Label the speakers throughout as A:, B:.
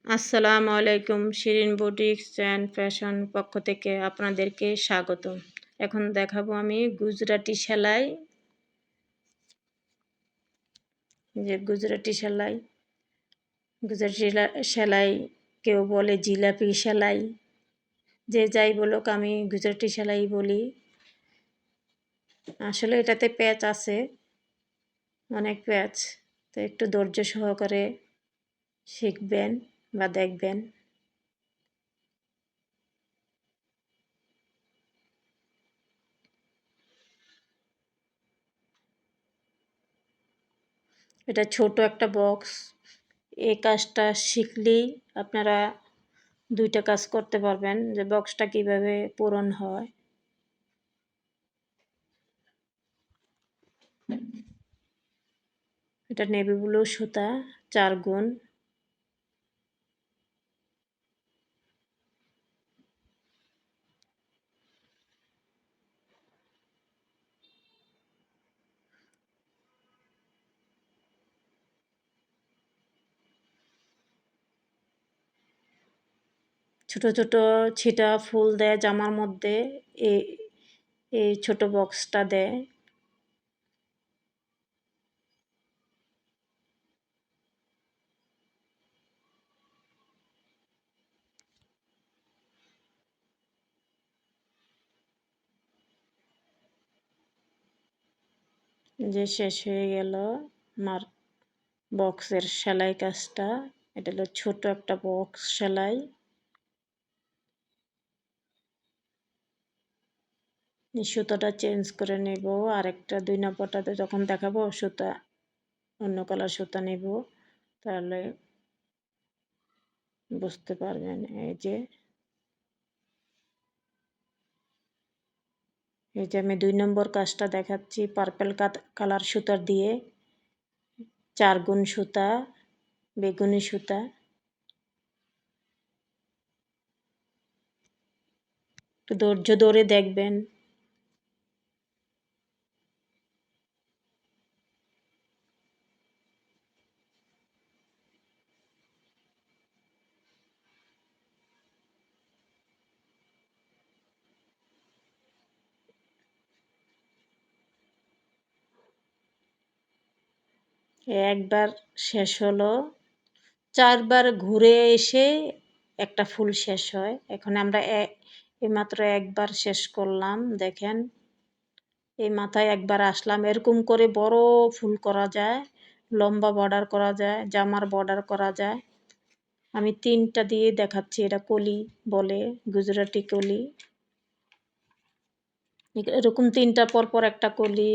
A: আসসালামু আলাইকুম। Shirin boutiques and fashion পক্ষ থেকে আপনাদেরকে স্বাগতম। এখন দেখাবো আমি গুজরাটি সেলাই। গুজরাটি সেলাই, সেলাই কেউ বলে জিলাপি সেলাই, যে যাই বলুক আমি গুজরাটি সেলাই বলি। আসলে এটাতে প্যাচ আছে, অনেক প্যাচ, তো একটু ধৈর্য সহকারে শিখবেন বা দেখবেন। এটা ছোট একটা বক্স। এই কাজটা শিখলেই আপনারা দুইটা কাজ করতে পারবেন, যে বক্সটা কিভাবে পূরণ হয়। এটা নেভি ব্লু সুতা 4 গুণ। ছোট ছোট ছিটা ফুল দেয় জামার মধ্যে, এই এই ছোট বক্সটা দেয়। যে শেষ হয়ে গেল আমার বক্সের সেলাই কাজটা। এটা হলো ছোট একটা বক্স সেলাই। সুতাটা চেঞ্জ করে নেব, আরেকটা 2 নম্বরটাতে যখন দেখাবো সুতা অন্য কালার সুতা নেব, তাহলে বুঝতে পারবেন। এই যে আমি 2 নম্বর কাজটা দেখাচ্ছি পার্পল কালার সুতার দিয়ে। 4 গুণ সুতা, বেগুনি সুতা। একটু ধৈর্য ধরে দেখবেন। একবার শেষ হলো, 4 বার ঘুরে এসে একটা ফুল শেষ হয়। এখন আমরা এইমাত্র একবার শেষ করলাম। দেখেন, এই মাথায় একবার আসলাম। এরকম করে বড় ফুল করা যায়, লম্বা বর্ডার করা যায়, জামার বর্ডার করা যায়। আমি 3টা দিয়ে দেখাচ্ছি। এটা কলি বলে, গুজরাটি কলি। এরকম 3টা পরপর একটা কলি,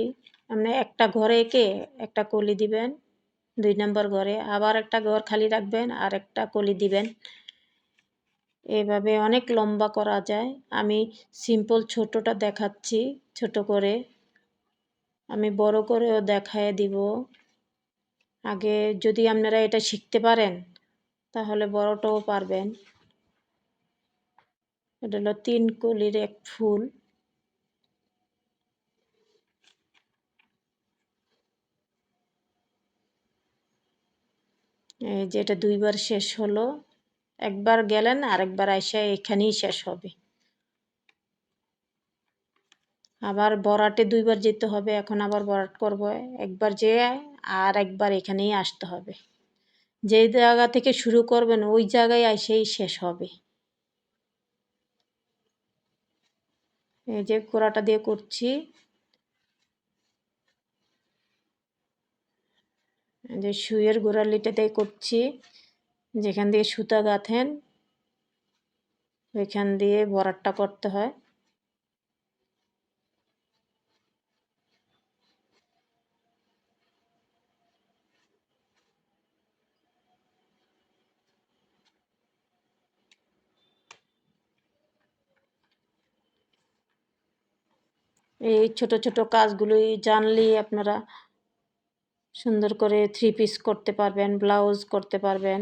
A: মানে একটা ঘরে এঁকে একটা কলি দিবেন। 2 নম্বর ঘরে আবার একটা ঘর খালি রাখবেন আর একটা কলি দিবেন। এভাবে অনেক লম্বা করা যায়। আমি সিম্পল ছোটটা দেখাচ্ছি ছোট করে, আমি বড় করেও দেখায় দিব। আগে যদি আপনারা এটা শিখতে পারেন তাহলে বড়টাও পারবেন। এটা হলো 3 কলির এক ফুল। এই যে এটা 2 বার শেষ হলো। একবার গেলেন আরেকবার আইসা এখানেই শেষ হবে। আবার বরাটে 2 বার যেতে হবে। এখন আবার বরাট করব। একবার যেয়ে আর একবার এখানেই আসতে হবে। যেই জায়গা থেকে শুরু করবেন ওই জায়গায় আইসেই শেষ হবে। এই যে গোড়াটা দিয়ে করছি, যে সুইয়ের গোড়ালিটা দিয়ে করছি, যেখান দিয়ে সুতা গাঁথেন ওইখান দিয়ে বরাটটা করতে হয়। এই ছোট ছোট কাজগুলোই জানলেই আপনারা সুন্দর করে 3 পিস করতে পারবেন, ব্লাউজ করতে পারবেন,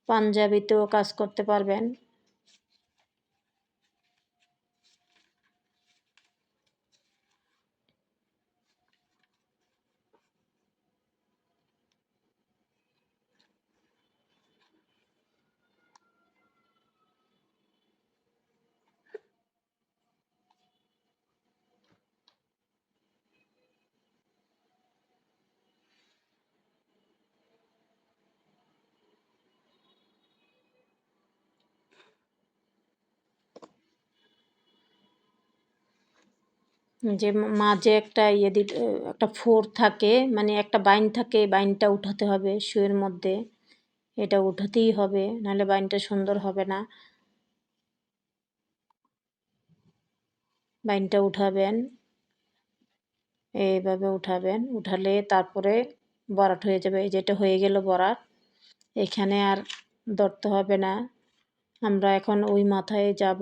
A: পাঞ্জাবিতেও কাজ করতে পারবেন। যে মাঝে একটা একটা ফোর থাকে, মানে একটা বাইন থাকে, বাইনটা উঠাতে হবে শুয়ের মধ্যে। এটা উঠাতেই হবে, নাহলে বাইনটা সুন্দর হবে না। বাইনটা উঠাবেন, এইভাবে উঠাবেন। উঠালে তারপরে বরাট হয়ে যাবে। এই যেটা হয়ে গেল বরাট, এখানে আর ধরতে হবে না। আমরা এখন ওই মাথায় যাব।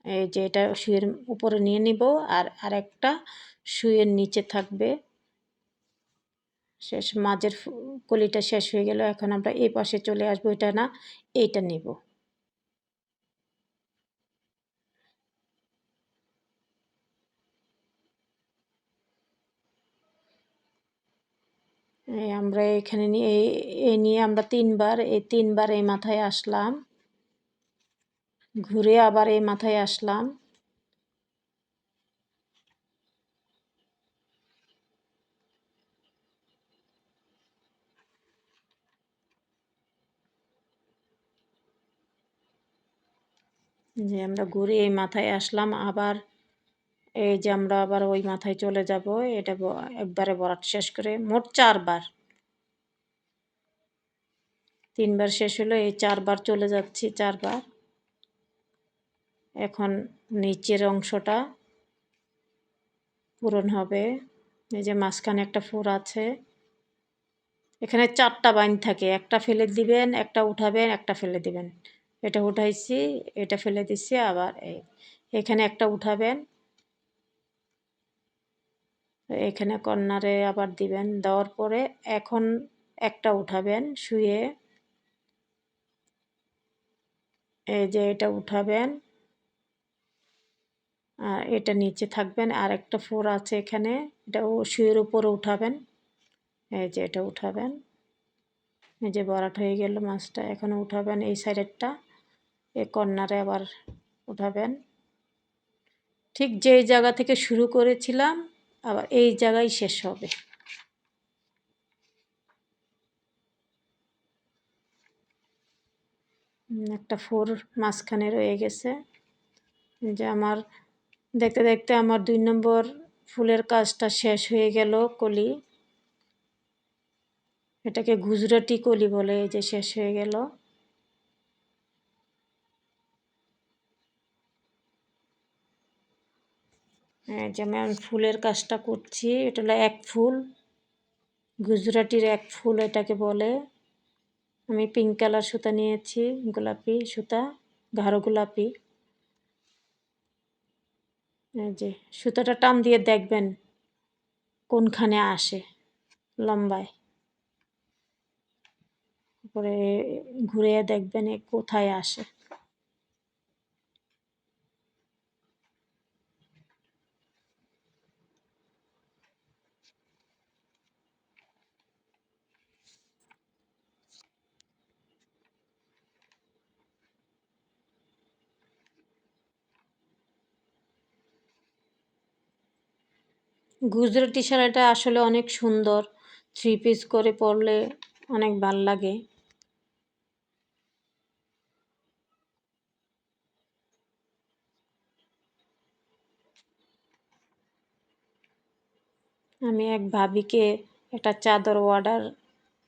A: এই যে এটা শুয়ের উপরে নিয়ে নিব, আর আরেকটা শুয়ের নিচে থাকবে। শেষ, মাঝের কলিটা শেষ হয়ে গেল। এখন আমরা এই পাশে চলে আসবো, এটা না, এইটা নিব। আমরা এখানে নিয়ে এই নিয়ে আমরা তিনবার এই মাথায় আসলাম, ঘুরে আবার এই মাথায় আসলাম। যে আমরা ঘুরে এই মাথায় আসলাম, আবার এই যে আমরা আবার ওই মাথায় চলে যাব। এটা একবারে বরাট শেষ করে মোট 4 বার, 3বার শেষ হলো, এই 4বার চলে যাচ্ছি, 4বার। এখন নিচের অংশটা পূরণ হবে। এই যে মাঝখানে একটা ফোর আছে, এখানে 4টা বাইন থাকে, একটা ফেলে দিবেন, একটা উঠাবেন, একটা ফেলে দিবেন। এটা উঠাইছি, এটা ফেলে দিচ্ছি, আবার এখানে একটা উঠাবেন, এখানে কর্নারে আবার দিবেন। দেওয়ার পরে এখন একটা উঠাবেন শুয়ে, এই যে এটা উঠাবেন, আর এটা নিচে থাকবেন। আর একটা ফোর আছে এখানে, এটা শুয়ের উপরে উঠাবেন। এই যে এটা উঠাবেন, এই যে বরাট হয়ে গেল মাছটা। এখন উঠাবেন এই সাইডেরটা, এই কর্নারে আবার উঠাবেন। ঠিক যেই জায়গা থেকে শুরু করেছিলাম আবার এই জায়গায় শেষ হবে। একটা ফোর মাঝখানে রয়ে গেছে। যে আমার দেখতে দেখতে আমার 2 নম্বর ফুলের কাজটা শেষ হয়ে গেল। কলি, এটাকে গুজরাটি কলি বলে। এই যে শেষ হয়ে গেল। যে আমি ফুলের কাজটা করছি, এটা হলো 1 ফুল, গুজরাটির 1 ফুল এটাকে বলে। আমি পিঙ্ক কালার সুতা নিয়েছি, গোলাপি সুতা, গাঢ় গোলাপি। এই যে সুতাটা টান দিয়ে দেখবেন কোনখানে আসে, লম্বায়। তারপরে ঘুরে দেখবেন কোথায় আসে। গুজরাটি শাড়িটা আসলে অনেক সুন্দর, 3 পিস করে পরলে অনেক ভাল লাগে। আমি এক ভাবিকে একটা চাদর অর্ডার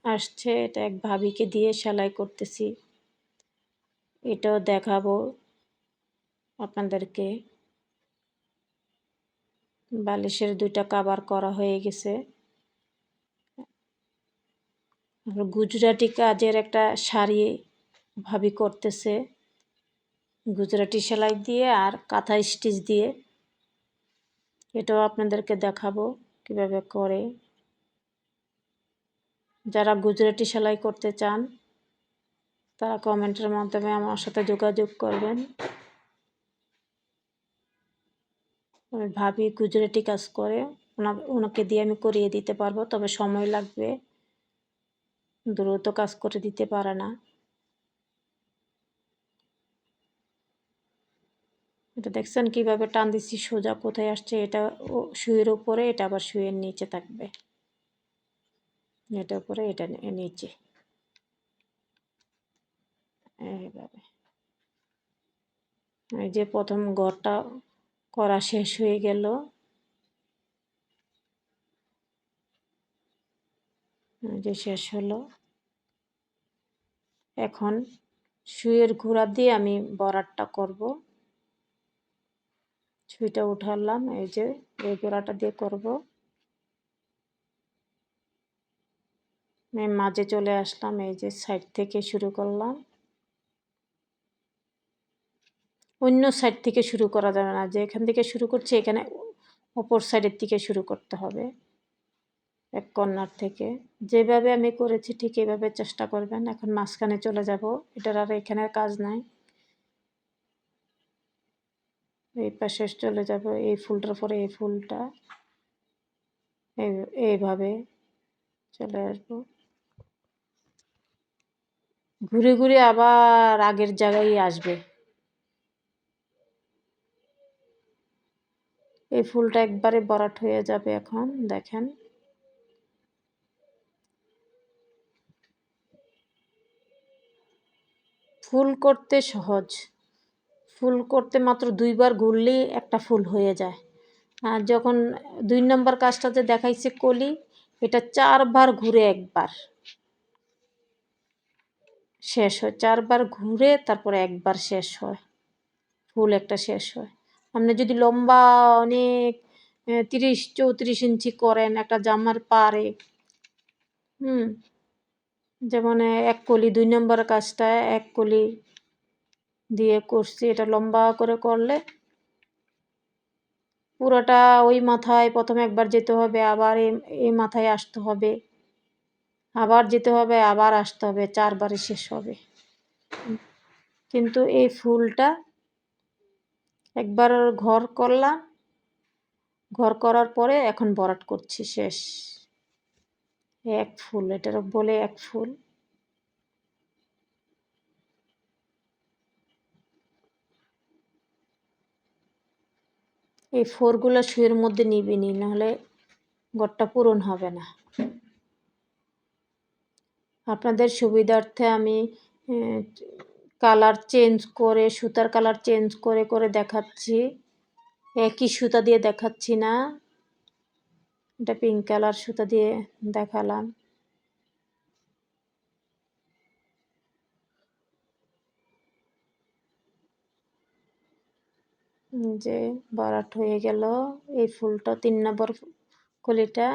A: আসছে, এটা এক ভাবিকে দিয়ে সেলাই করতেছি, এটাও দেখাবো আপনাদেরকে। বালিশের 2টা কভার করা হয়ে গেছে। গুজরাটি কাজের একটা শাড়ি ভাবি করতেছে, গুজরাটি সেলাই দিয়ে আর কাঁথা স্টিচ দিয়ে। এটাও আপনাদেরকে দেখাবো কিভাবে করে। যারা গুজরাটি সেলাই করতে চান তারা কমেন্টের মাধ্যমে আমার সাথে যোগাযোগ করবেন। আমি ভাবি গুজরাটি কাজ করে, ওনাকে দিয়ে আমি করিয়ে দিতে পারবো, তবে সময় লাগবে, দ্রুত কাজ করে দিতে পারে না। এটা দেখছেন কিভাবে টান দিচ্ছি, সোজা কোথায় আসছে। এটা শুয়ের উপরে, এটা আবার শুয়ের নিচে থাকবে, এটা উপরে, এটা নিচে, এইভাবে। এই যে প্রথম ঘরটা করা শেষ হয়ে গেল। যে শেষ হলো। এখন সুইয়ের ঘোড়া দিয়ে আমি বরাটটা করব। সুইটা উঠালাম, এই যে এই ঘোড়াটা দিয়ে করব। আমি মাঝে চলে আসলাম, এই যে সাইড থেকে শুরু করলাম। অন্য সাইড থেকে শুরু করা যাবে না, যে এখান থেকে শুরু করছি এখানে অপর সাইডের থেকে শুরু করতে হবে, এক কর্নার থেকে। যেভাবে আমি করেছি ঠিক এইভাবে চেষ্টা করবেন। এখন মাঝখানে চলে যাব, এটার আর এখানের কাজ নাই। এই পাশে চলে যাব, এই ফুলটার পরে এই ফুলটা এইভাবে চলে আসবো। ঘুরে ঘুরে আবার আগের জায়গায় আসবে। এই ফুলটা একবারে ভরাট হয়ে যাবে। এখন দেখেন, ফুল করতে সহজ, ফুল করতে মাত্র 2 বার ঘুরলেই একটা ফুল হয়ে যায়। আর যখন 2 নম্বর কাজটাতে দেখাইছে কলি, এটা 4 বার ঘুরে একবার শেষ হয়। 4 বার ঘুরে তারপরে একবার শেষ হয়, ফুল একটা শেষ হয়। আপনি যদি লম্বা অনেক 30-34 ইঞ্চি করেন একটা জামার পাড়ে, যেমন এক কলি 2 নম্বর কাজটা এক কলি দিয়ে করছি, এটা লম্বা করে করলে পুরোটা ওই মাথায় প্রথমে একবার যেতে হবে, আবার এই মাথায় আসতে হবে, আবার যেতে হবে, আবার আসতে হবে, 4 বারে শেষ হবে। কিন্তু এই ফুলটা একবার ঘর করলাম, ঘর করার পরে এখন ভরাট করছি, শেষ। এক ফুল, এটার বলে এক ফুল। এই 4 গুলা সুইয়ের মধ্যে নিবিনি, নাহলে ঘরটা পূরণ হবে না। আপনাদের সুবিধার্থে আমি কালার চেঞ্জ করে, সুতার কালার চেঞ্জ করে করে দেখাচ্ছি, একই সুতা দিয়ে দেখাচ্ছি না। এটা পিঙ্ক কালার সুতা দিয়ে দেখালাম। যে ভরাট হয়ে গেল এই ফুলটা, 3 নম্বর কলিটা।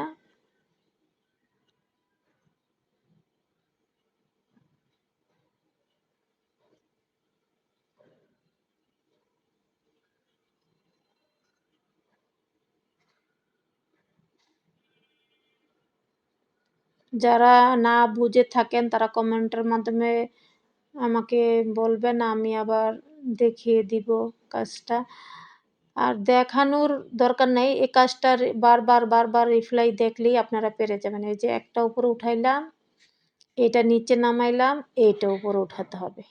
A: যারা না বুঝে থাকেন তারা কমেন্টের মাধ্যমে আমাকে বলবেন, আমি আবার দেখিয়ে দিব কাজটা। আর দেখানোর দরকার নেই, এই কাজটার বারবার রিপ্লাই দেখলেই আপনারা পেরে যাবেন। এই যে একটা উপরে উঠাইলাম, এটা নিচে নামাইলাম, এইটা উপরে উঠাতে হবে।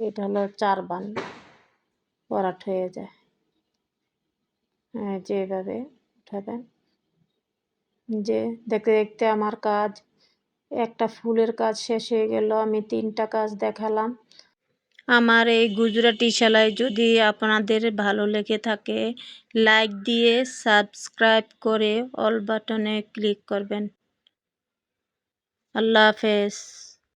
A: এটা হলো 4 বান ভরাট হয়ে যায়। হ্যাঁ, যেভাবে উঠাবেন। যে দেখতে দেখতে আমার কাজ, একটা ফুলের কাজ শেষ হয়ে গেল। আমি 3টা কাজ দেখালাম। আমার এই গুজরাটি সেলাই যদি আপনাদের ভালো লেগে থাকে, লাইক দিয়ে সাবস্ক্রাইব করে অল বাটনে ক্লিক করবেন। আল্লাহ হাফেজ।